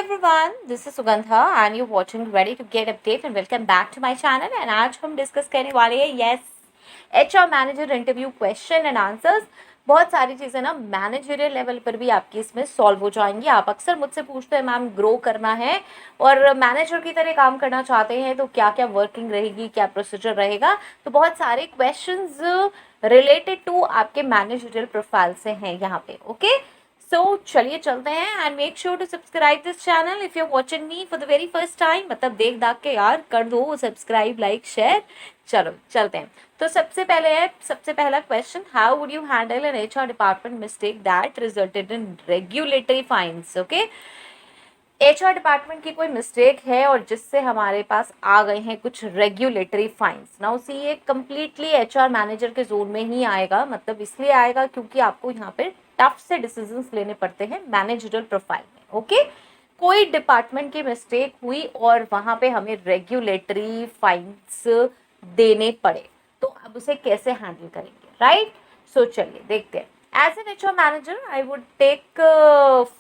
everyone, this is Sugandha and you're watching Ready to Get Update and welcome back to my channel। and आज हम discuss करने वाले हैं HR manager interview question and answers. बहुत सारी चीज़ें ना मैनेजरियल लेवल पर भी आपकी इसमें सॉल्व हो जाएंगी। आप अक्सर मुझसे पूछते हैं मैम ग्रो करना है और मैनेजर की तरह काम करना चाहते हैं तो क्या क्या वर्किंग रहेगी, क्या प्रोसीजर रहेगा। तो बहुत सारे क्वेश्चंस रिलेटेड टू आपके मैनेजरियल प्रोफाइल से हैं यहाँ पे। ओके सो चलिए चलते हैं and make sure to subscribe this channel if you watching me for the very first time. मतलब देख दाख के यार कर दो सब्सक्राइब, लाइक, शेयर। चलो चलते हैं। तो सबसे पहला question, how would you handle an HR department mistake that resulted in regulatory fines. Okay, HR department की कोई मिस्टेक है और जिससे हमारे पास आ गए हैं कुछ रेगुलेटरी फाइन्स। नाउ सी, ये कम्प्लीटली HR मैनेजर के जोन में ही आएगा। मतलब इसलिए आएगा क्योंकि आपको यहाँ पे टफ से डिसीजंस लेने पड़ते हैं मैनेजरल प्रोफाइल में। ओके, कोई डिपार्टमेंट की मिस्टेक हुई और वहाँ पे हमें रेगुलेटरी फाइन्स देने पड़े तो अब उसे कैसे हैंडल करेंगे, राइट। सो चलिए देखते हैं। As an HR manager, I would take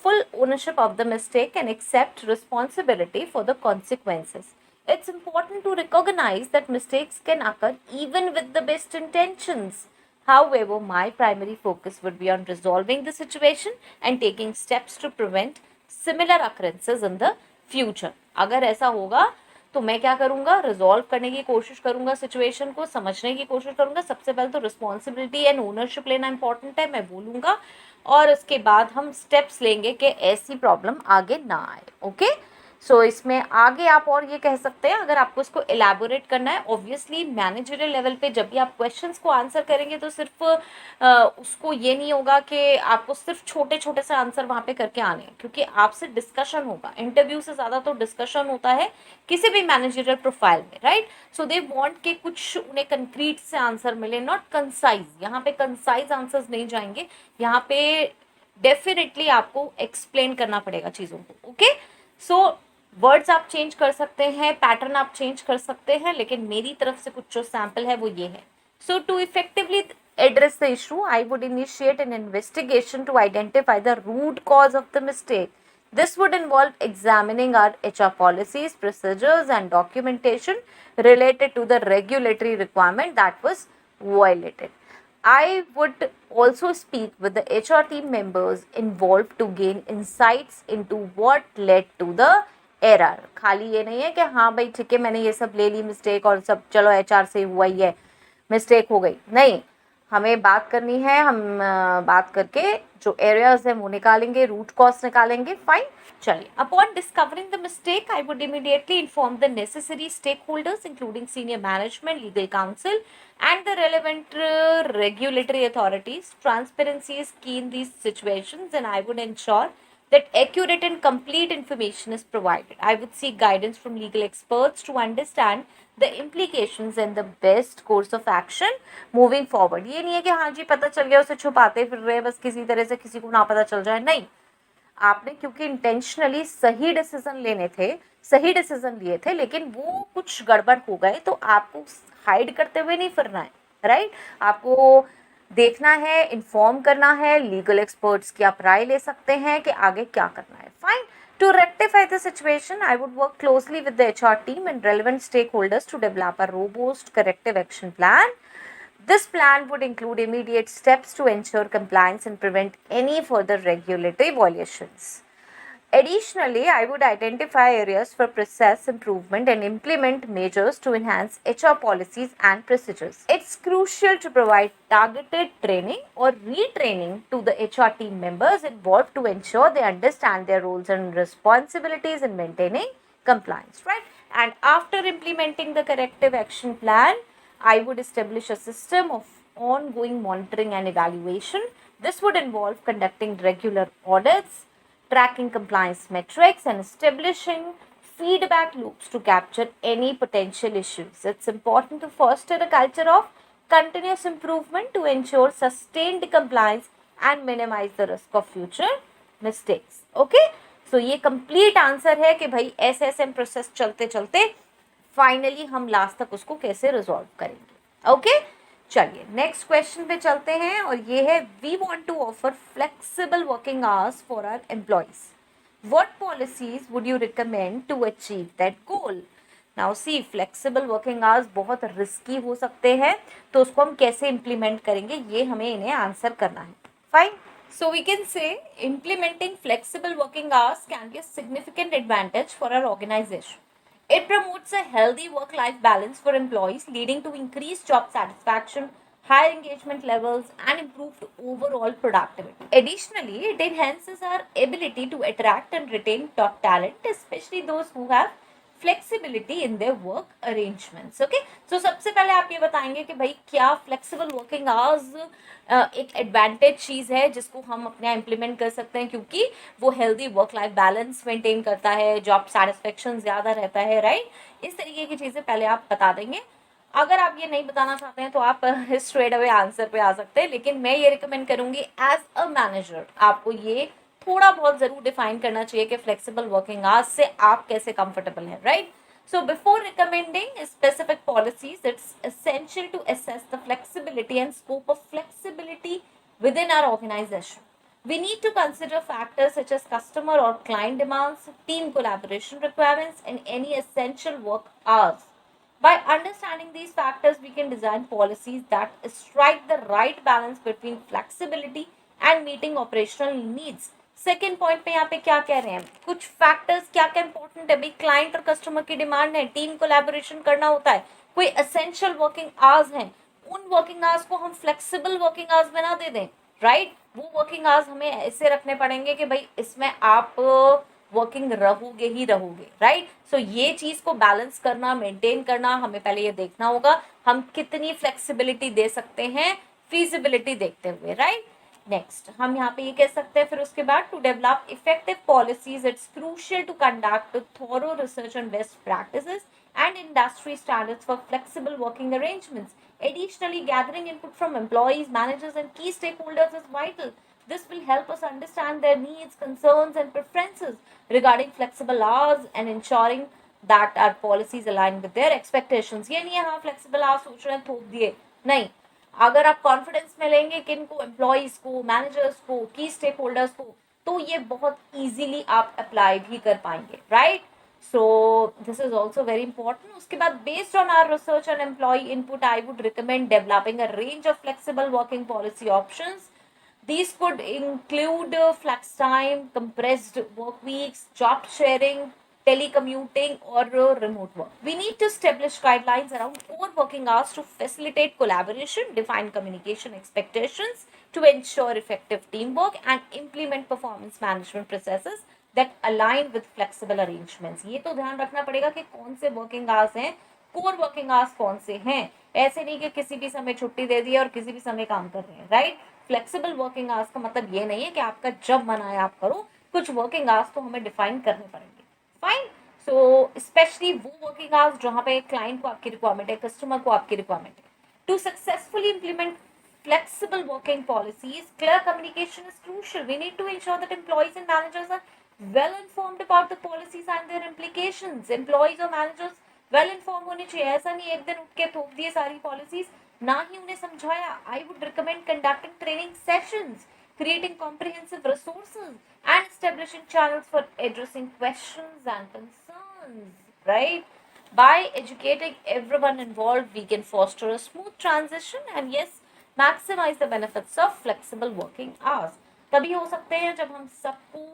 full ownership of the mistake and accept responsibility for the consequences. It's important to recognize that mistakes can occur even with the best intentions. However, my primary focus would be on resolving the situation and taking steps to prevent similar occurrences in the future. अगर ऐसा होगा तो मैं क्या करूँगा, resolve करने की कोशिश करूँगा, सिचुएशन को समझने की कोशिश करूँगा। सबसे पहले तो रिस्पॉन्सिबिलिटी एंड ओनरशिप लेना इंपॉर्टेंट है, मैं बोलूँगा, और उसके बाद हम स्टेप्स लेंगे कि ऐसी प्रॉब्लम आगे ना आए। ओके, सो इसमें आगे आप और ये कह सकते हैं, अगर आपको इसको एलैबोरेट करना है। ऑब्वियसली मैनेजरियल लेवल पे जब भी आप क्वेश्चंस को आंसर करेंगे तो सिर्फ उसको ये नहीं होगा कि आपको सिर्फ छोटे छोटे से आंसर वहाँ पे करके आने हैं, क्योंकि आपसे डिस्कशन होगा। इंटरव्यू से ज़्यादा तो डिस्कशन होता है किसी भी मैनेजरियल प्रोफाइल में, राइट। सो दे वांट के कुछ उन्हें कंक्रीट से आंसर मिले, नॉट कंसाइज। यहाँ पे कंसाइज आंसर्स नहीं जाएंगे, यहाँ पे डेफिनेटली आपको एक्सप्लेन करना पड़ेगा चीज़ों को। ओके, सो वर्ड्स आप चेंज कर सकते हैं, पैटर्न आप चेंज कर सकते हैं, लेकिन मेरी तरफ से कुछ जो सैम्पल है वो ये है। So to effectively address the issue, I would initiate an investigation to identify the root cause of the mistake. This would involve examining our HR policies, procedures, and documentation related to the regulatory requirement that was violated. I would also speak with the HR team members involved to gain insights into what led to the error. खाली ये नहीं है कि हाँ भाई ठीक है मैंने ये सब ले ली मिस्टेक और सब चलो HR से हुआ ही है, मिस्टेक हो गई, नहीं। हमें बात करनी है, हम बात करके जो एरियाज है वो निकालेंगे, रूट कॉज निकालेंगे। फाइन, चलिए। Upon discovering the mistake, I would immediately inform the necessary stakeholders including senior management, legal counsel and the relevant regulatory authorities. Transparency is key in these situations and I would ensure that accurate and complete information is provided. I would seek guidance from legal experts to understand the implications and the best course of action moving forward. ये नहीं है कि हाँ जी पता चल गया उसे छुपाते फिर रहे बस किसी तरह से, किसी को ना पता चल जाए, नहीं। आपने क्योंकि इंटेंशनली सही डिसीजन लेने थे, सही डिसीजन लिए थे, लेकिन वो कुछ गड़बड़ हो गए तो आपको हाइड करते हुए नहीं फिरना है, राइट। आपको देखना है, इन्फॉर्म करना है, लीगल एक्सपर्ट्स की आप राय ले सकते हैं कि आगे क्या करना है। Fine, to rectify the situation, I would work closely with the HR team and relevant stakeholders to develop a robust corrective action plan. This plan would include immediate steps to ensure compliance and prevent any further regulatory violations. Additionally, I would identify areas for process improvement and implement measures to enhance HR policies and procedures. It's crucial to provide targeted training or retraining to the HR team members involved to ensure they understand their roles and responsibilities in maintaining compliance, right? And after implementing the corrective action plan, I would establish a system of ongoing monitoring and evaluation. This would involve conducting regular audits, tracking compliance metrics, and establishing feedback loops to capture any potential issues. It's important to foster a culture of continuous improvement to ensure sustained compliance and minimize the risk of future mistakes. Okay? So ये complete answer है कि भाई SSM process चलते चलते finally हम last तक उसको कैसे रिजॉल्व करेंगे। ओके, चलिए नेक्स्ट क्वेश्चन पे चलते हैं और ये है, we want to offer flexible working hours for our employees. What policies would you recommend to achieve that goal? Now see, flexible working hours बहुत risky हो सकते हैं, तो उसको हम कैसे implement करेंगे, ये हमें इन्हें answer करना है. Fine. So we can say implementing flexible working hours can be a significant advantage for our organization. It promotes a healthy work-life balance for employees, leading to increased job satisfaction, higher engagement levels, and improved overall productivity. Additionally, it enhances our ability to attract and retain top talent, especially those who have flexibility in their work arrangements. Okay, so सबसे पहले आप ये बताएंगे कि भाई क्या flexible working hours एक advantage चीज़ है जिसको हम अपने यहाँ इम्प्लीमेंट कर सकते हैं, क्योंकि वो healthy work life balance maintain करता है, जॉब सेटिस्फेक्शन ज़्यादा रहता है, राइट. इस तरीके की चीज़ें पहले आप बता देंगे. अगर आप ये नहीं बताना चाहते हैं तो आप स्ट्रेट अवे आंसर पे आ सकते हैं, लेकिन मैं ये रिकमेंड करूंगी एज अ मैनेजर आपको ये थोड़ा बहुत जरूर डिफाइन करना चाहिए कि फ्लेक्सिबल वर्किंग आवर्स से आप कैसे कंफर्टेबल हैं, right. So before recommending specific policies, it's essential to assess the flexibility and scope of flexibility within our organization. We need to consider factors such as customer or client demands, team collaboration requirements, and any essential work hours. By understanding these factors, we can design policies that strike the right balance between flexibility and meeting operational needs. Second point पे यहाँ पे क्या कह रहे हैं, कुछ factors क्या क्या इंपॉर्टेंट है भाई. क्लाइंट और कस्टमर की डिमांड है, टीम कोलैबोरेशन करना होता है, कोई एसेंशियल वर्किंग आवर्स हैं, उन वर्किंग आवर्स को हम फ्लेक्सिबल वर्किंग आवर्स बना दे दें, राइट. वो वर्किंग आवर्स हमें ऐसे रखने पड़ेंगे कि भाई इसमें आप वर्किंग रहोगे ही रहोगे, राइट. सो ये चीज को बैलेंस करना, मेंटेन करना, हमें पहले ये देखना होगा हम कितनी फ्लेक्सिबिलिटी दे सकते हैं, फीजिबिलिटी देखते हुए, राइट. नेक्स्ट हम यहाँ पे ये कह सकते हैं फिर उसके बाद, to develop effective policies it's crucial to conduct thorough research on best practices and industry standards for flexible working arrangements. Additionally, gathering input from employees, managers, and key stakeholders is vital. This will help us understand their needs, concerns, and preferences regarding flexible hours and ensuring that our policies align with their expectations. ये नहीं है हाँ flexible hours सोच रहे हैं थोप दिए, नहीं. अगर आप कॉन्फिडेंस में लेंगे किन को, एम्प्लॉयज को, मैनेजर्स को, की स्टेक होल्डर्स को, तो ये बहुत इजीली आप अप्लाई भी कर पाएंगे, right. So this is also very important. उसके बाद based on our research and employee input I would recommend developing a range of flexible working policy options. These could include flex time, compressed work weeks, job sharing, telecommuting, or remote work. We need to establish guidelines around core working hours to facilitate collaboration, define communication expectations to ensure effective teamwork, and implement performance management processes that align with flexible arrangements. ये तो ध्यान रखना पड़ेगा कि कौन से working hours हैं, core working hours कौन से हैं. ऐसे नहीं कि किसी भी समय छुट्टी दे दी और किसी भी समय काम कर रहे हैं, राइट. फ्लेक्सिबल वर्किंग आवर्स का मतलब ये नहीं है कि आपका जब मन आए आप करो, कुछ वर्किंग आवर्स तो हमें डिफाइन करने पड़ेंगे. फाइन. सो स्पेशली वो वर्किंग आवर्स जहाँ पे क्लाइंट को आपकी रिक्वायरमेंट है, कस्टमर को आपकी रिक्वायरमेंट है. To successfully implement flexible working policies, clear communication is crucial. We need to ensure that employees and managers are well informed about the policies and their implications. Employees और managers well inform होने चाहिए. ऐसा नहीं एक दिन उठ के थोप दिए सारी पॉलिसीज, ना ही उन्हें समझाया. आई would recommend conducting training sessions, creating comprehensive resources, and establishing channels for addressing questions and concerns, right. By educating everyone involved, we can foster a smooth transition and yes, maximize the benefits of flexible working hours. तभी हो सकते हैं जब हम सबको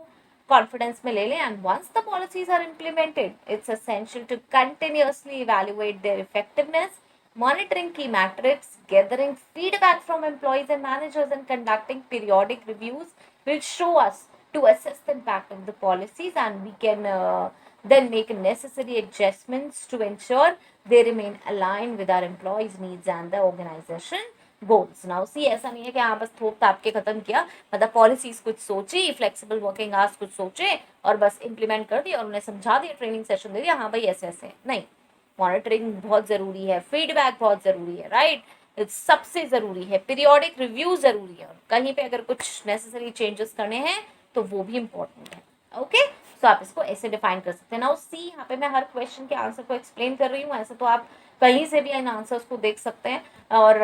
confidence में ले लें. And once the policies are implemented, it's essential to continuously evaluate their effectiveness, monitoring key metrics, gathering feedback from employees and managers, and conducting periodic reviews will show us to assess the impact of the policies, and we can then make necessary adjustments to ensure they remain aligned with our employees' needs and the organization goals. Now see, ऐसा नहीं है कि हाँ बस थोप ताप के खत्म किया, मतलब पॉलिसीज कुछ सोची, फ्लेक्सिबल वर्किंग आवर्स कुछ सोचे और बस इंप्लीमेंट कर दिया और उन्हें समझा दिया, ट्रेनिंग सेशन दे दिया, हाँ भाई ऐसे ऐसे नहीं. मॉनिटरिंग बहुत जरूरी है, फीडबैक बहुत जरूरी है, राइट. सबसे जरूरी है, पीरियोडिक रिव्यू जरूरी है, कहीं पे अगर कुछ नेसेसरी चेंजेस करने हैं तो वो भी इंपॉर्टेंट है. ओके, सो आप इसको ऐसे डिफाइन कर सकते हैं. नाउ सी, यहाँ पे मैं हर क्वेश्चन के आंसर को एक्सप्लेन कर रही हूँ, ऐसे तो आप कहीं से भी इन आंसर्स को देख सकते हैं. और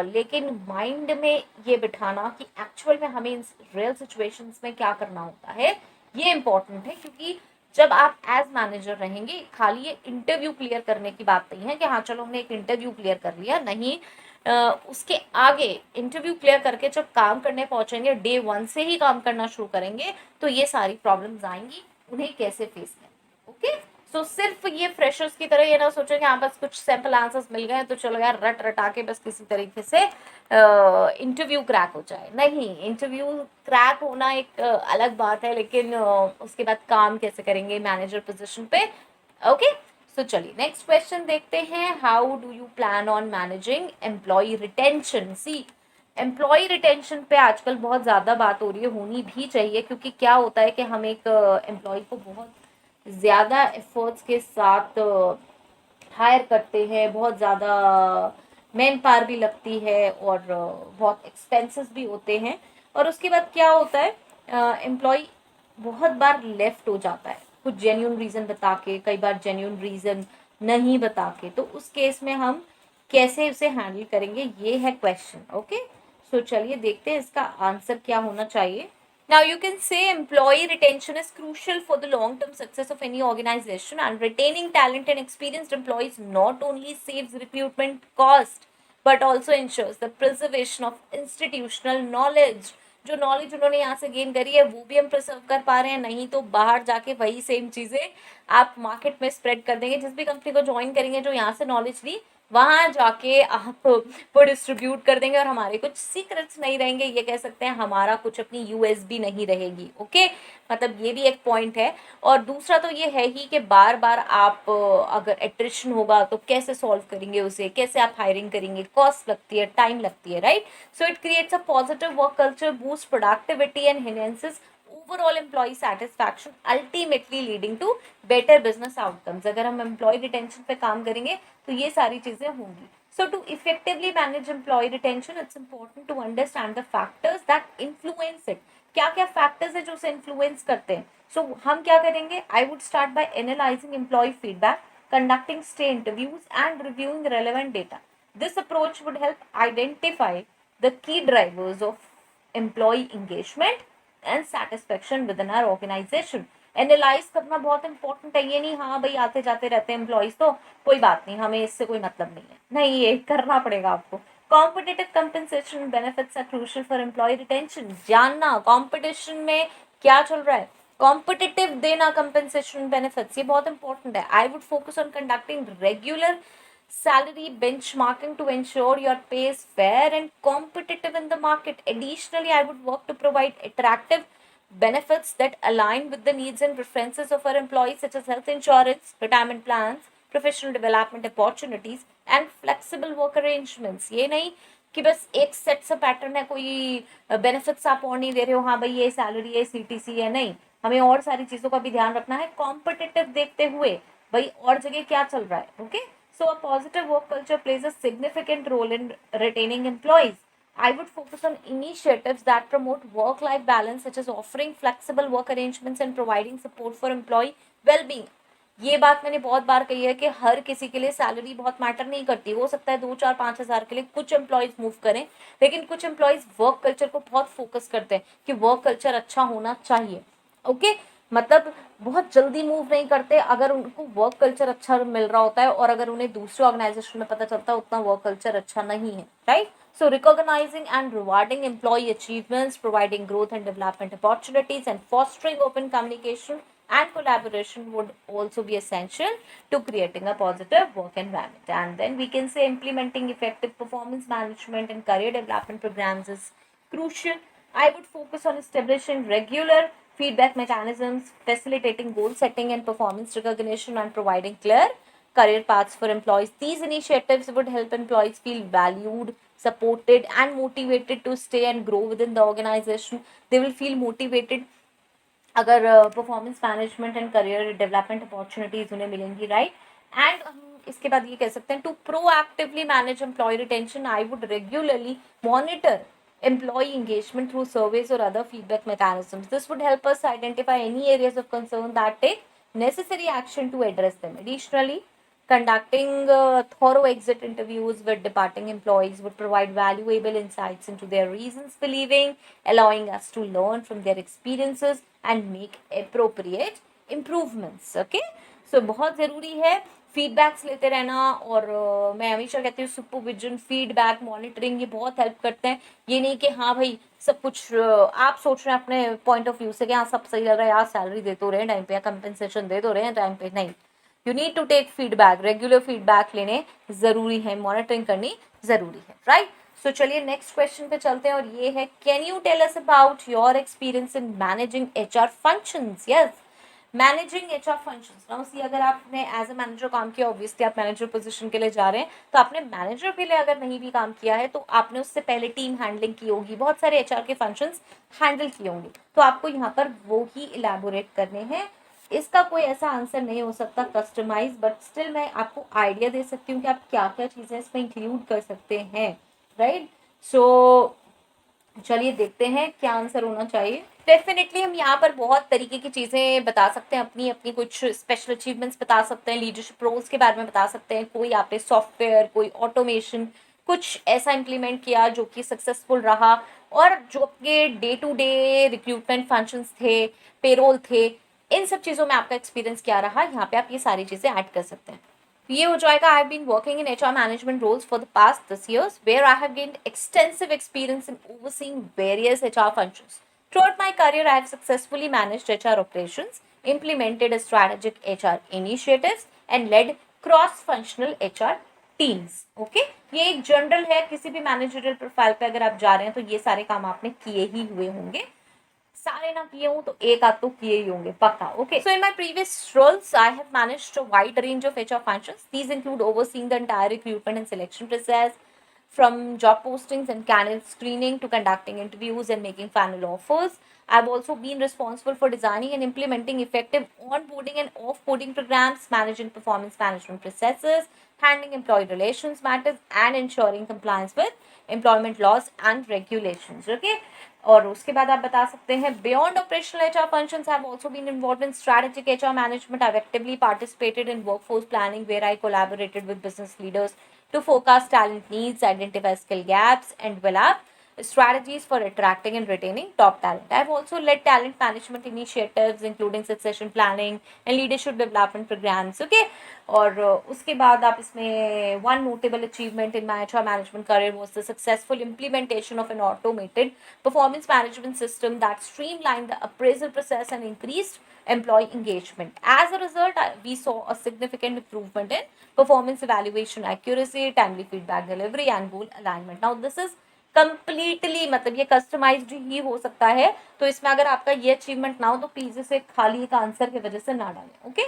लेकिन माइंड में ये बिठाना कि एक्चुअल में हमें इन रियल सिचुएशंस में क्या करना होता है, ये इंपॉर्टेंट है, क्योंकि जब आप एज मैनेजर रहेंगे, खाली ये इंटरव्यू क्लियर करने की बात नहीं है कि हाँ चलो हमने एक इंटरव्यू क्लियर कर लिया, नहीं, उसके आगे इंटरव्यू क्लियर करके जब काम करने पहुंचेंगे, डे वन से ही काम करना शुरू करेंगे, तो ये सारी प्रॉब्लम्स आएंगी, उन्हें कैसे फेस करें। ओके, सो सिर्फ ये फ्रेशर्स की तरह ये ना सोचो कि हाँ बस कुछ सैंपल आंसर्स मिल गए तो चलो यार रट रटा के बस किसी तरीके से इंटरव्यू क्रैक हो जाए। नहीं, इंटरव्यू क्रैक होना एक अलग बात है, लेकिन उसके बाद काम कैसे करेंगे मैनेजर पोजीशन पे। ओके, सो चलिए नेक्स्ट क्वेश्चन देखते हैं। How do you plan on managing employee retention. See, employee retention पे आजकल बहुत ज़्यादा बात हो रही है, होनी भी चाहिए, क्योंकि क्या होता है कि हम एक एम्प्लॉय को बहुत ज़्यादा एफर्ट्स के साथ हायर करते हैं, बहुत ज़्यादा मैन पावर भी लगती है और बहुत एक्सपेंसेस भी होते हैं, और उसके बाद क्या होता है, एम्प्लॉय बहुत बार लेफ्ट हो जाता है कुछ जेन्यून रीज़न बता के, कई बार जेन्यून रीज़न नहीं बता के। तो उस केस में हम कैसे उसे हैंडल करेंगे, ये है क्वेश्चन। ओके, सो चलिए देखते हैं इसका आंसर क्या होना चाहिए। Now you can say employee retention is crucial for the long-term success of any organization, and retaining talent and experienced employees not only saves recruitment cost but also ensures the preservation of institutional knowledge. जो knowledge उन्होंने यहाँ से gain करी है वो भी हम preserve कर पा रहे हैं, नहीं तो बाहर जाके वही सेम चीज़ें आप मार्केट में स्प्रेड कर देंगे। जिस भी कंपनी को ज्वाइन करेंगे जो यहाँ से नॉलेज ली, वहाँ जाके आप वो डिस्ट्रीब्यूट कर देंगे और हमारे कुछ सीक्रेट्स नहीं रहेंगे, ये कह सकते हैं हमारा कुछ अपनी यूएसबी नहीं रहेगी। ओके, मतलब ये भी एक पॉइंट है। और दूसरा तो ये है ही कि बार बार आप अगर एट्रिशन होगा तो कैसे सॉल्व करेंगे उसे, कैसे आप हायरिंग करेंगे, कॉस्ट लगती है, टाइम लगती है, right. So it creates a positive work culture, boost productivity and enhances overall employee satisfaction, ultimately leading to better business outcomes। अगर हम employee retention पे काम करेंगे तो ये सारी चीजें होंगी। So to effectively manage employee retention, it's important to understand the factors that influence it। क्या क्या factors है जो उसे influence करते हैं। So हम क्या करेंगे, I would start by analyzing employee feedback, conducting stay interviews and reviewing relevant data। This approach would help identify the key drivers of employee engagement and satisfaction within our organization. Analyse करना बहुत important है, ये नहीं हाँ भाई आते जाते रहते हैं एम्प्लॉयज तो कोई बात नहीं, हमें इससे कोई मतलब नहीं है, नहीं, ये करना पड़ेगा आपको। Competitive compensation benefits are crucial for employee retention. जानना कॉम्पिटिशन में क्या चल रहा है, कॉम्पिटिटिव देना कंपनसेशन बेनिफिट्स, ये बहुत इंपॉर्टेंट है। I would focus on conducting regular salary benchmarking to ensure your pay is fair and competitive in the market. Additionally, I would work to provide attractive benefits that align with the needs and preferences of our employees, such as health insurance, retirement plans, professional development opportunities, and flexible work arrangements। ये नहीं कि बस एक set सा pattern है, कोई benefits आप और नहीं दे रहे हो, हाँ भाई ये सैलरी है, सीटीसी है, नहीं, हमें और सारी चीज़ों का भी ध्यान रखना है कॉम्पिटिटिव देखते हुए, भाई और जगह क्या चल रहा है। Okay, so a positive work culture plays a significant role in retaining employees। I would focus on initiatives that promote work-life balance, such as offering flexible work arrangements and providing support for employee well-being। ये बात मैंने बहुत बार कही है कि हर किसी के लिए सैलरी बहुत मैटर नहीं करती। हो सकता है 2 4 5 हज़ार के लिए कुछ एम्प्लॉयज मूव करें, लेकिन कुछ एम्प्लॉयज वर्क कल्चर को बहुत फोकस करते हैं कि वर्क कल्चर अच्छा होना चाहिए। ओके, मतलब बहुत जल्दी मूव नहीं करते अगर उनको वर्क कल्चर अच्छा मिल रहा होता है, और अगर उन्हें दूसरे ऑर्गेनाइजेशन में पता चलता है उतना वर्क कल्चर अच्छा नहीं है, right. So recognizing and rewarding employee achievements, providing growth and development opportunities, and fostering open communication and collaboration would also be essential to creating a positive work environment. And then we can say implementing effective performance management and career development programs is crucial. I would focus on establishing regular feedback mechanisms, facilitating goal setting and performance recognition, and providing clear career paths for employees. These initiatives would help employees feel valued, supported, and motivated to stay and grow within the organization. They will feel motivated अगर performance management and career development opportunities उन्हें मिलेंगी, right. And हम इसके बाद ये कह सकते हैं to proactively manage employee retention, I would regularly monitor employee engagement through surveys or other feedback mechanisms. This would help us identify any areas of concern that take necessary action to address them. Additionally, Conducting thorough exit interviews with departing employees would provide valuable insights into their reasons for leaving, allowing us to learn from their experiences and make appropriate improvements. Okay, so बहुत ज़रूरी है feedbacks लेते रहना, और मैं हमेशा कहती हूँ सुपरविजन, फीडबैक, मॉनिटरिंग, ये बहुत हेल्प करते हैं. ये नहीं कि हाँ भाई सब कुछ आप सोच रहे हैं अपने पॉइंट ऑफ व्यू से कि हाँ सब सही लग रहा है यार, सैलरी दे तो रहे हैं टाइम पे या कंपनसेशन दे तो रहे हैं टाइम पे. नहीं, you need to take feedback, regular feedback लेने ज़रूरी है, मॉनिटरिंग करनी ज़रूरी है, राइट. सो चलिए नेक्स्ट क्वेश्चन पे चलते हैं, और ये है can you tell us about your experience in managing HR functions. Yes, managing HR functions. Now see, अगर आपने एज अ मैनेजर काम किया, ऑब्वियसली आप मैनेजर पोजीशन के लिए जा रहे हैं, तो आपने मैनेजर के लिए अगर नहीं भी काम किया है तो आपने उससे पहले टीम हैंडलिंग की होगी, बहुत सारे HR के फंक्शंस हैंडल किए होंगे, तो आपको यहाँ पर वो ही इलेबोरेट करने हैं. इसका कोई ऐसा आंसर नहीं हो सकता कस्टमाइज, बट स्टिल मैं आपको आइडिया दे सकती हूँ कि आप क्या क्या चीज़ें इसमें इंक्लूड कर सकते हैं, राइट. सो चलिए देखते हैं क्या आंसर होना चाहिए. डेफिनेटली हम यहाँ पर बहुत तरीके की चीज़ें बता सकते हैं, अपनी अपनी कुछ स्पेशल अचीवमेंट्स बता सकते हैं, लीडरशिप रोल्स के बारे में बता सकते हैं, कोई आपने सॉफ्टवेयर, कोई ऑटोमेशन, कुछ ऐसा इम्प्लीमेंट किया जो कि सक्सेसफुल रहा, और जो आपके day to day recruitment functions थे, पेरोल थे, इन सब चीज़ों में आपका एक्सपीरियंस क्या रहा, यहाँ पे आप ये सारी चीज़ें ऐड कर सकते हैं. ये हो जाएगा. I have been working in HR management roles for the past 10 years, where I have gained extensive experience in overseeing various HR functions. Throughout my career, I have successfully managed HR operations, implemented strategic HR initiatives, and led cross-functional HR teams. Okay? ये एक general है, किसी भी managerial profile पे अगर आप जा रहे हैं तो ये सारे काम आपने किए ही हुए होंगे. सारे ना किए हूँ तो एक आध तो किए ही होंगे पक्का. Okay, so in my previous roles I have managed a wide range of HR functions. These include overseeing the entire recruitment and selection process, from job postings and candidate screening to conducting interviews and making final offers. I've also been responsible for designing and implementing effective onboarding and offboarding programs, managing performance management processes, handling employee relations matters, and ensuring compliance with employment laws and regulations. Okay, और उसके बाद आप बता सकते हैं beyond operational HR functions have also been involved in strategic HR management. I've actively participated in workforce planning, where I collaborated with business leaders to forecast talent needs, identify skill gaps, and develop strategies for attracting and retaining top talent. I've also led talent management initiatives, including succession planning and leadership development programs. Okay, और उसके बाद आप इसमें one notable achievement in my HR management career was the successful implementation of an automated performance management system that streamlined the appraisal process and increased employee engagement. As a result, we saw a significant improvement in performance evaluation accuracy, timely feedback delivery, and goal alignment. Now, this is completely, मतलब ये customised ही हो सकता है, तो इसमें अगर आपका ये अचीवमेंट ना हो तो प्लीज इसे खाली एक आंसर की वजह से ना डालें. ओके,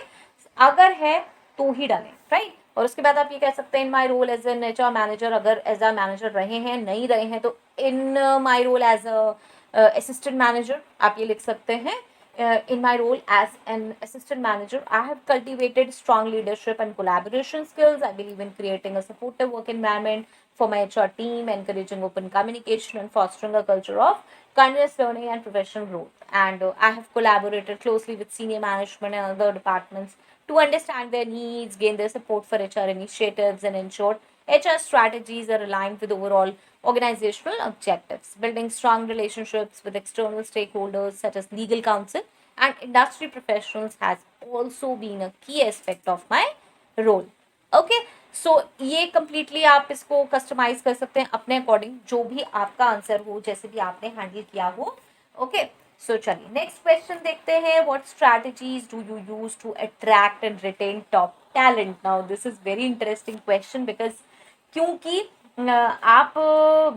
अगर है तो ही डालें, राइट. और उसके बाद आप ये कह सकते हैं in my role as an HR manager. अगर एज अ मैनेजर रहे हैं, नहीं रहे हैं, तो in my role as assistant manager आप ये लिख सकते हैं. In my role as an assistant manager, I have cultivated strong leadership and collaboration skills. I believe in creating a supportive work environment for my HR team, encouraging open communication and fostering a culture of continuous learning and professional growth. And I have collaborated closely with senior management and other departments to understand their needs, gain their support for HR initiatives, and ensure HR strategies are aligned with overall organizational objectives. Building strong relationships with external stakeholders such as legal counsel and industry professionals has also been a key aspect of my role. Okay, सो ये completely आप इसको customise कर सकते हैं अपने according, जो भी आपका आंसर हो, जैसे भी आपने हैंडल किया हो. ओके, सो चलिए नेक्स्ट क्वेश्चन देखते हैं. What strategies do you use to attract and retain top talent. Now this is very interesting question, because क्योंकि आप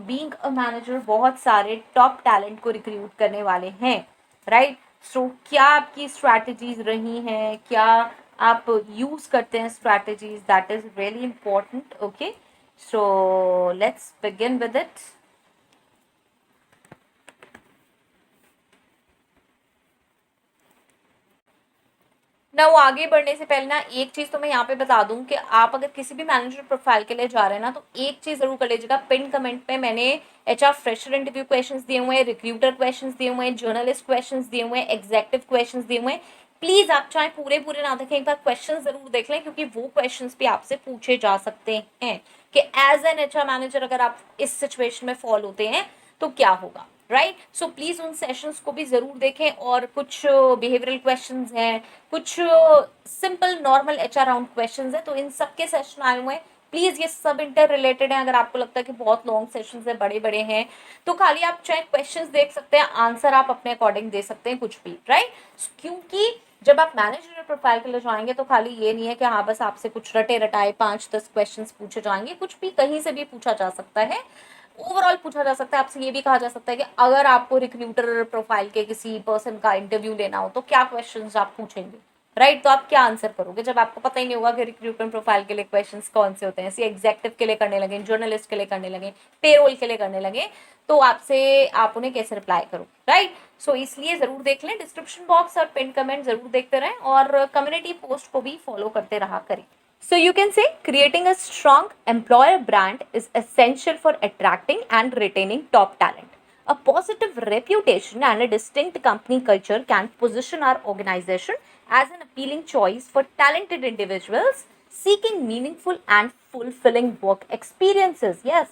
बीइंग अ मैनेजर बहुत सारे टॉप टैलेंट को रिक्रूट करने वाले हैं, राइट. सो क्या आपकी स्ट्रैटेजीज रही हैं, क्या आप यूज करते हैं strategies, that is really important. Okay, so let's begin with it. ना वो आगे बढ़ने से पहले ना एक चीज़ तो मैं यहाँ पे बता दूँ कि आप अगर किसी भी मैनेजर प्रोफाइल के लिए जा रहे हैं ना, तो एक चीज़ ज़रूर कर लीजिएगा. पिन कमेंट पे मैंने HR फ्रेशर इंटरव्यू क्वेश्चंस दिए हुए हैं, रिक्रूटर क्वेश्चंस दिए हुए हैं, जर्नलिस्ट क्वेश्चंस दिए हुए हैं, एग्जेक्टिव क्वेश्चंस दिए हुए हैं. प्लीज आप चाहे पूरे पूरे ना देखें, एक बार क्वेश्चन जरूर देख लें, क्योंकि वो क्वेश्चंस भी आपसे पूछे जा सकते हैं कि एज एन एचआर मैनेजर अगर आप इस सिचुएशन में फॉल होते हैं तो क्या होगा, राइट। सो प्लीज उन सेशंस को भी जरूर देखें। और कुछ बिहेवियरल क्वेश्चंस हैं, कुछ simple normal HR round questions हैं, तो इन सबके सेशन आए हुए हैं। प्लीज ये सब इंटर रिलेटेड है। अगर आपको लगता है कि बहुत लॉन्ग सेशंस है, बड़े बड़े हैं, तो खाली आप चाहे क्वेश्चंस देख सकते हैं, आंसर आप अपने अकॉर्डिंग दे सकते हैं, कुछ भी, राइट। क्योंकि जब आप मैनेजरियल प्रोफाइल के लिए जाएंगे तो खाली ये नहीं है कि हाँ बस आपसे कुछ रटे रटाए 5-10 क्वेश्चंस पूछे जाएंगे, कुछ भी कहीं से भी पूछा जा सकता है। ओवरऑल पूछा जा सकता है आपसे, ये भी कहा जा सकता है कि अगर आपको रिक्रूटर प्रोफाइल के किसी पर्सन का इंटरव्यू लेना हो तो क्या क्वेश्चंस आप पूछेंगे, राइट। तो आप क्या आंसर करोगे जब आपको पता ही नहीं होगा कि रिक्रूटमेंट प्रोफाइल के लिए क्वेश्चंस कौन से होते हैं। ऐसे एग्जेक्टिव के लिए करने लगे, जर्नलिस्ट के लिए करने लगे, पेरोल के लिए करने लगे, तो आपसे आप उन्हें कैसे रिप्लाई करो, राइट। सो इसलिए जरूर देख लें, डिस्क्रिप्शन बॉक्स और पिन कमेंट जरूर देखते रहें और कम्युनिटी पोस्ट को भी फॉलो करते रहा करें। So you can say creating a strong employer brand is essential for attracting and retaining top talent. A positive reputation and a distinct company culture can position our organization as an appealing choice for talented individuals seeking meaningful and fulfilling work experiences. Yes,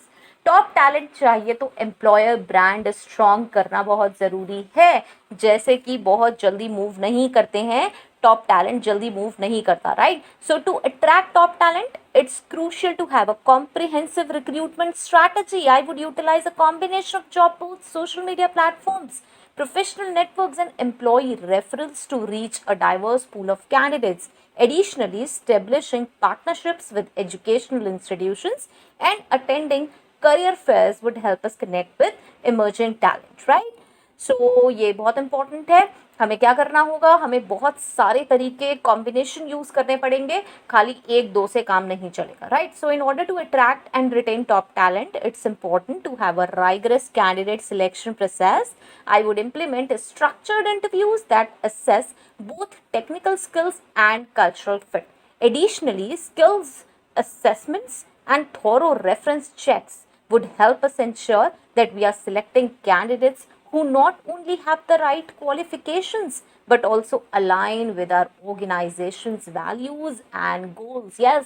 top talent चाहिए तो employer brand strong करना बहुत ज़रूरी है। जैसे कि बहुत जल्दी मूव नहीं करते हैं, टॉप टैलेंट जल्दी मूव नहीं करता, right. So to attract top talent it's crucial to have a comprehensive recruitment strategy. I would utilize a combination of job boards, social media platforms, professional networks, and employee referrals to reach a diverse pool of candidates. Additionally, establishing partnerships with educational institutions and attending career fairs would help us connect with emerging talent, right? सो ये बहुत important है। हमें क्या करना होगा, हमें बहुत सारे तरीके कॉम्बिनेशन यूज करने पड़ेंगे, खाली एक दो से काम नहीं चलेगा, right. So in order to attract and retain top talent it's important to have a rigorous candidate selection process. I would implement structured interviews that assess both technical skills and cultural fit. Additionally, skills assessments and thorough reference checks would help us ensure that we are selecting candidates who not only have the right qualifications but also align with our organization's values and goals. Yes,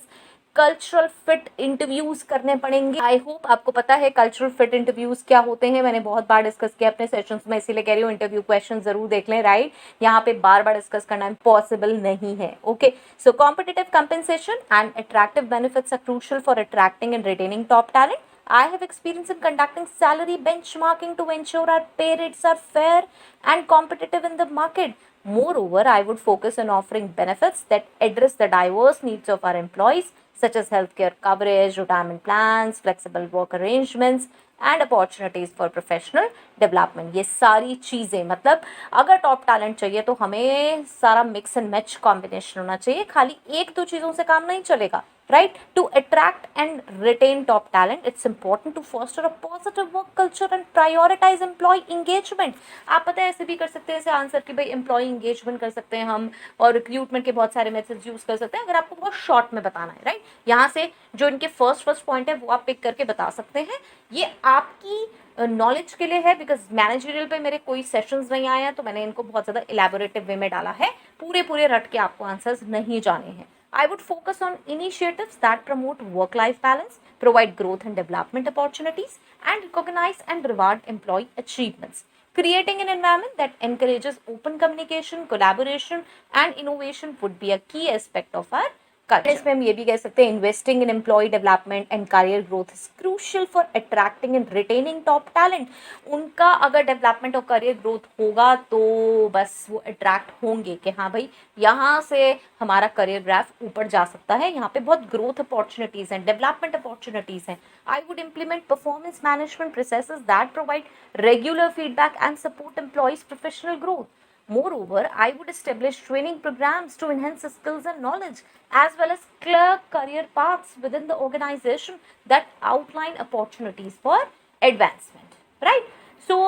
cultural fit interviews करने पड़ेंगे। I hope आपको पता है cultural fit interviews क्या होते हैं, मैंने बहुत बार डिस्कस किया अपने सेशंस में, इसीलिए कह रही हूँ इंटरव्यू क्वेश्चन जरूर देख लें, राइट। यहाँ पे बार बार डिस्कस करना पॉसिबल नहीं है, okay. So competitive compensation and attractive benefits are crucial for attracting and retaining top talent. I have experience in conducting salary benchmarking to ensure our pay rates are fair and competitive in the market. Moreover, I would focus on offering benefits that address the diverse needs of our employees, such as healthcare coverage, retirement plans, flexible work arrangements, and opportunities for professional development. ये सारी चीज़ें, मतलब अगर top talent चाहिए तो हमें सारा mix and match combination होना चाहिए, खाली एक दो चीज़ों से काम नहीं चलेगा, right? To attract and retain top talent, it's important to foster a positive work culture and prioritize employee engagement. आप पता है ऐसे भी कर सकते हैं ऐसे आंसर कि भाई एम्प्लॉय इंगेजमेंट कर सकते हैं हम, और रिक्रूटमेंट के बहुत सारे मेथड्स यूज कर सकते हैं अगर आपको बहुत शॉर्ट में बताना है, राइट। यहाँ से जो इनके फर्स्ट पॉइंट है वो आप पिक करके बता सकते हैं। ये आपकी नॉलेज के लिए है, बिकॉज मैनेजरियल पे मेरे कोई सेशंस नहीं आए हैं तो मैंने इनको बहुत ज़्यादा इलेबोरेटिव वे में डाला है, पूरे रट के आपको आंसर्स नहीं जाने हैं। I would focus on initiatives that promote work-life balance, provide growth and development opportunities, and recognize and reward employee achievements. Creating an environment that encourages open communication, collaboration, and innovation would be a key aspect of our culture. इसमें हम ये भी कह सकते हैं investing in employee development and career growth is crucial for attracting and retaining top talent. उनका अगर development और करियर ग्रोथ होगा तो बस वो अट्रैक्ट होंगे कि हाँ भाई यहाँ से हमारा करियर ग्राफ ऊपर जा सकता है, यहाँ पे बहुत ग्रोथ अपॉर्चुनिटीज़ हैं, डेवलपमेंट अपॉर्चुनिटीज़ हैं। I would implement performance management processes that provide regular feedback and support employees professional growth. Moreover, I would establish training programs to enhance skills and knowledge, as well as clear career paths within the organization that outline opportunities for advancement. Right? So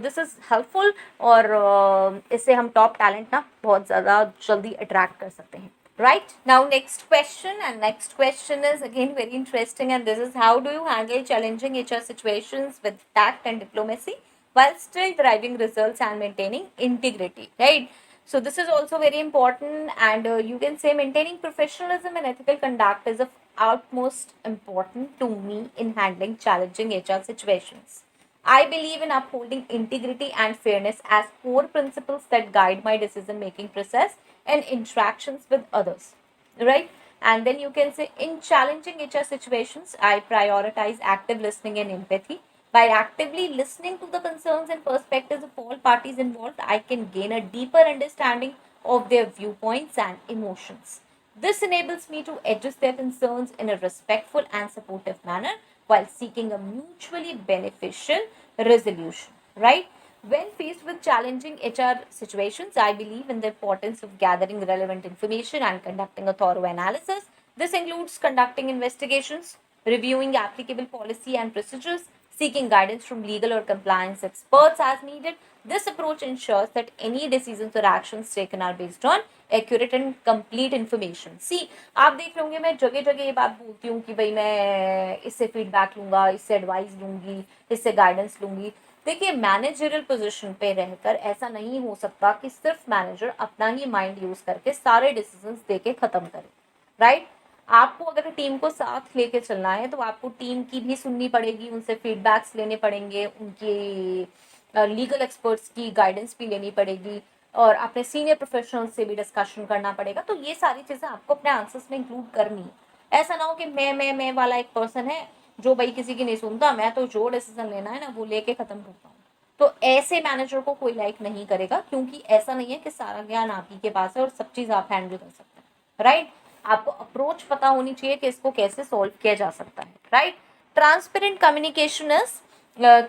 this is helpful, और इससे हम top talent ना बहुत ज़्यादा जल्दी attract कर सकते हैं. Right? Now next question, and next question is again very interesting, and this is how do you handle challenging HR situations with tact and diplomacy while still driving results and maintaining integrity, right? So this is also very important, and you can say maintaining professionalism and ethical conduct is of utmost important to me in handling challenging HR situations. I believe in upholding integrity and fairness as core principles that guide my decision making process and interactions with others, right? And then you can say in challenging HR situations, I prioritize active listening and empathy. By actively listening to the concerns and perspectives of all parties involved, I can gain a deeper understanding of their viewpoints and emotions. This enables me to address their concerns in a respectful and supportive manner while seeking a mutually beneficial resolution, right? When faced with challenging HR situations, I believe in the importance of gathering relevant information and conducting a thorough analysis. This includes conducting investigations, reviewing applicable policy and procedures, seeking guidance from legal or compliance experts as needed. This approach ensures that any decisions or actions taken are based on accurate and complete information. See, आप देख रहे होंगे मैं जगह जगह ये बात बोलती हूँ कि भाई मैं इससे फीडबैक लूंगा, इससे एडवाइस लूंगी, इससे गाइडेंस लूंगी. देखिए मैनेजरियल पोजीशन पे रहकर ऐसा नहीं हो सकता कि सिर्फ मैनेजर अपना ही माइंड यूज करके सारे डिसीजंस देके खत्म करे, राइट? आपको अगर टीम को साथ लेके चलना है तो आपको टीम की भी सुननी पड़ेगी, उनसे फीडबैक्स लेने पड़ेंगे, उनकी लीगल एक्सपर्ट्स की गाइडेंस भी लेनी पड़ेगी और अपने सीनियर प्रोफेशनल्स से भी डिस्कशन करना पड़ेगा. तो ये सारी चीज़ें आपको अपने आंसर्स में इंक्लूड करनी है. ऐसा ना हो कि मैं वाला एक पर्सन है जो भाई किसी की नहीं सुनता, मैं तो जो डिसीजन लेना है ना वो लेके खत्म करता हूँ. तो ऐसे मैनेजर को कोई लाइक नहीं करेगा, क्योंकि ऐसा नहीं है कि सारा ज्ञान आप ही के पास है और सब चीज़ आप हैंडल कर सकते हैं, राइट? आपको अप्रोच पता होनी चाहिए कि इसको कैसे सॉल्व किया जा सकता है, right? Transparent communication is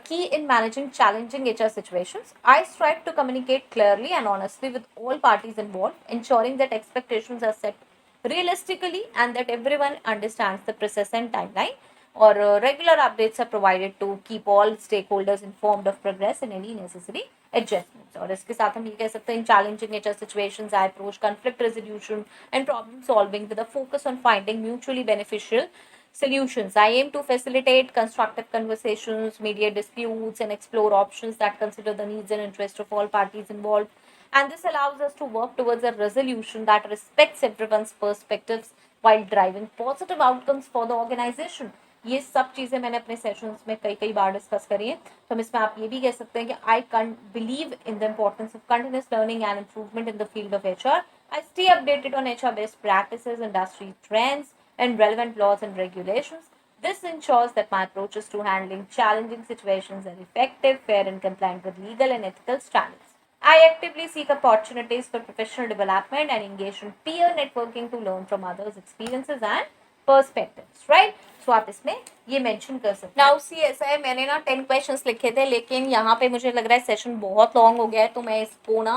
key in managing challenging HR situations. I strive to communicate clearly and honestly with all parties involved, ensuring that expectations are set realistically and that everyone understands the process and timeline. Or regular updates are provided to keep all stakeholders informed of progress and any necessary adjustments. और इसके साथ हम ये कह सकते हैं in challenging HR situations, I approach conflict resolution and problem solving with a focus on finding mutually beneficial solutions. I aim to facilitate constructive conversations, mediate disputes, and explore options that consider the needs and interests of all parties involved. And this allows us to work towards a resolution that respects everyone's perspectives while driving positive outcomes for the organization. ये सब चीज़ें मैंने अपने sessions में कई कई बार discuss करी हैं. तो हम इसमें आप ये भी कह सकते हैं कि I believe in the importance of continuous learning and improvement in the field of HR. I stay updated on HR best practices, industry trends, and relevant laws and regulations. This ensures that my approaches to handling challenging situations are effective, fair, and compliant with legal and ethical standards. I actively seek opportunities for professional development and engage in peer networking to learn from others' experiences and perspectives, right? So आप इसमें ये mention कर सकते हैं. Now see ऐसा है, मैंने ना 10 क्वेश्चंस लिखे थे, लेकिन यहाँ पे मुझे लग रहा है सेशन बहुत लॉन्ग हो गया है, तो मैं इसको ना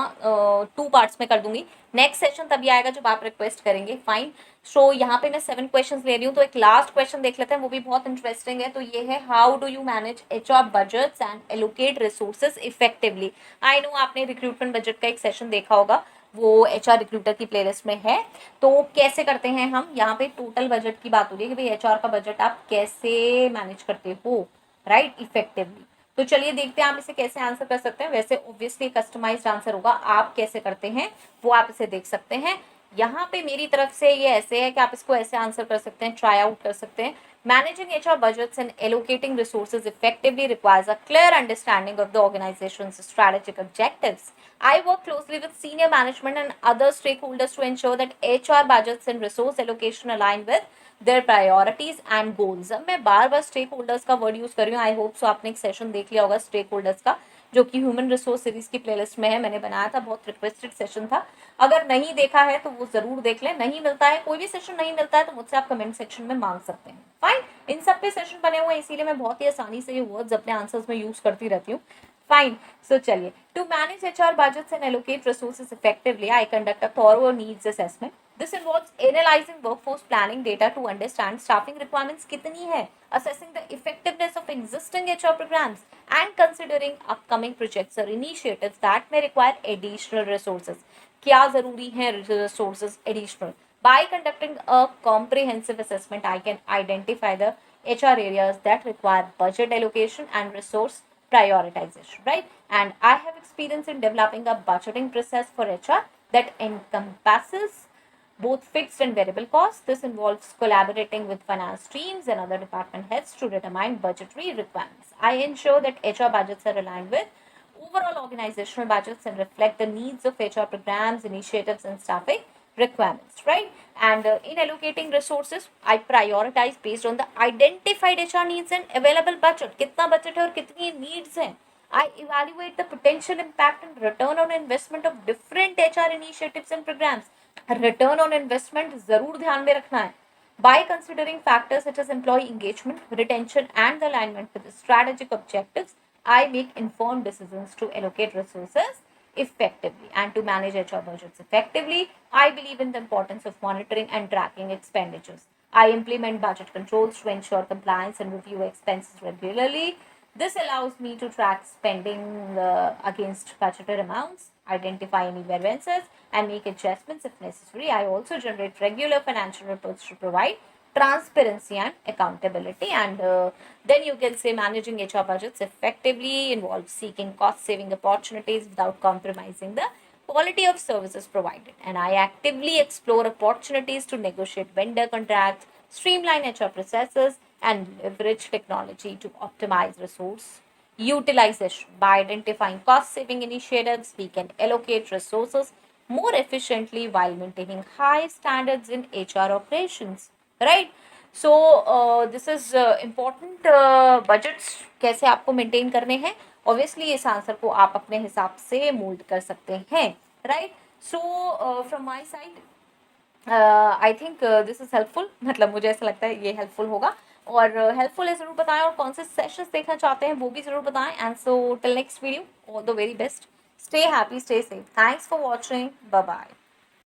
2 पार्ट्स में कर दूंगी. नेक्स्ट सेशन तभी आएगा जब आप रिक्वेस्ट करेंगे, फाइन. सो यहाँ पे मैं 7 क्वेश्चंस ले रही हूँ, तो एक लास्ट क्वेश्चन देख लेते हैं, वो भी बहुत इंटरेस्टिंग है. तो ये है, how do you manage HR budgets and allocate resources effectively. I know आपने रिक्रूटमेंट बजट का एक सेशन देखा होगा, वो HR रिक्रूटर की प्लेलिस्ट में है. तो कैसे करते हैं हम, यहाँ पे टोटल बजट की बात हो रही है कि भाई HR का बजट आप कैसे मैनेज करते हो, राइट, इफेक्टिवली. तो चलिए देखते हैं आप इसे कैसे आंसर कर सकते हैं. वैसे ऑब्वियसली कस्टमाइज्ड आंसर होगा, आप कैसे करते हैं वो आप इसे देख सकते हैं. यहाँ पे मेरी तरफ से ये ऐसे है कि आप इसको ऐसे आंसर कर सकते हैं, ट्राई आउट कर सकते हैं. Managing HR budgets and allocating resources effectively requires a clear understanding of the organization's strategic objectives. I work closely with senior management and other stakeholders to ensure that HR budgets and resource allocation align with their priorities and goals. अब मैं बार बार stakeholders का word use कर रही हूँ. I hope so आपने एक session देख लिया होगा stakeholders का, जो कि ह्यूमन रिसोर्स सीरीज की प्लेलिस्ट में है, मैंने बनाया था, बहुत रिक्वेस्टेड सेशन था. अगर नहीं देखा है तो वो जरूर देख लें. नहीं मिलता है, कोई भी सेशन नहीं मिलता है, तो मुझसे आप कमेंट सेक्शन में मांग सकते हैं, फाइन. इन सब पे सेशन बने हुए हैं, इसीलिए मैं बहुत ही आसानी से ये वर्ड्स अपने आंसर्स में यूज करती रहती हूँ, फाइन. सो चलिए, to manage HR budgets and allocate resources effectively, I conduct a thorough needs assessment. This involves analyzing workforce planning data to understand staffing requirements कितनी है, assessing the effectiveness of existing HR programs, and considering upcoming projects or initiatives that may require additional resources. क्या जरूरी है resources additional? By conducting a comprehensive assessment, I can identify the HR areas that require budget allocation and resource prioritization, right? And I have experience in developing a budgeting process for HR that encompasses both fixed and variable costs. This involves collaborating with finance teams and other department heads to determine budgetary requirements. I ensure that HR budgets are aligned with overall organizational budgets and reflect the needs of HR programs, initiatives, and staffing requirements, right? And in allocating resources, I prioritize based on the identified HR needs and available budget. कितना budget है और कितनी needs हैं. I evaluate the potential impact and return on investment of different HR initiatives and programs. Return on investment जरूर ध्यान में रखना है. By considering factors such as employee engagement, retention, and the alignment with the strategic objectives, I make informed decisions to allocate resources effectively and to manage HR budgets effectively. I believe in the importance of monitoring and tracking expenditures. I implement budget controls to ensure compliance and review expenses regularly. This allows me to track spending against budgeted amounts, identify any variances, and make adjustments if necessary. I also generate regular financial reports to provide transparency and accountability. And then you can say managing HR budgets effectively involves seeking cost saving opportunities without compromising the quality of services provided. And I actively explore opportunities to negotiate vendor contracts, streamline HR processes, and leverage technology to optimize resource utilization. By identifying cost saving initiatives, we can allocate resources more efficiently while maintaining high standards in HR operations, right? So this is important. Budgets कैसे आपको maintain करने हैं, obviously इस answer को आप अपने हिसाब से मोल्ड कर सकते हैं, right? So from my side I think this is helpful. मतलब मुझे ऐसा लगता है ये हेल्पफुल होगा, और हेल्पफुल है ज़रूर बताएं, और कौन से सेशंस देखना चाहते हैं वो भी ज़रूर बताएं. And so till next video, all the very best. Stay happy, stay safe. Thanks for watching. Bye bye.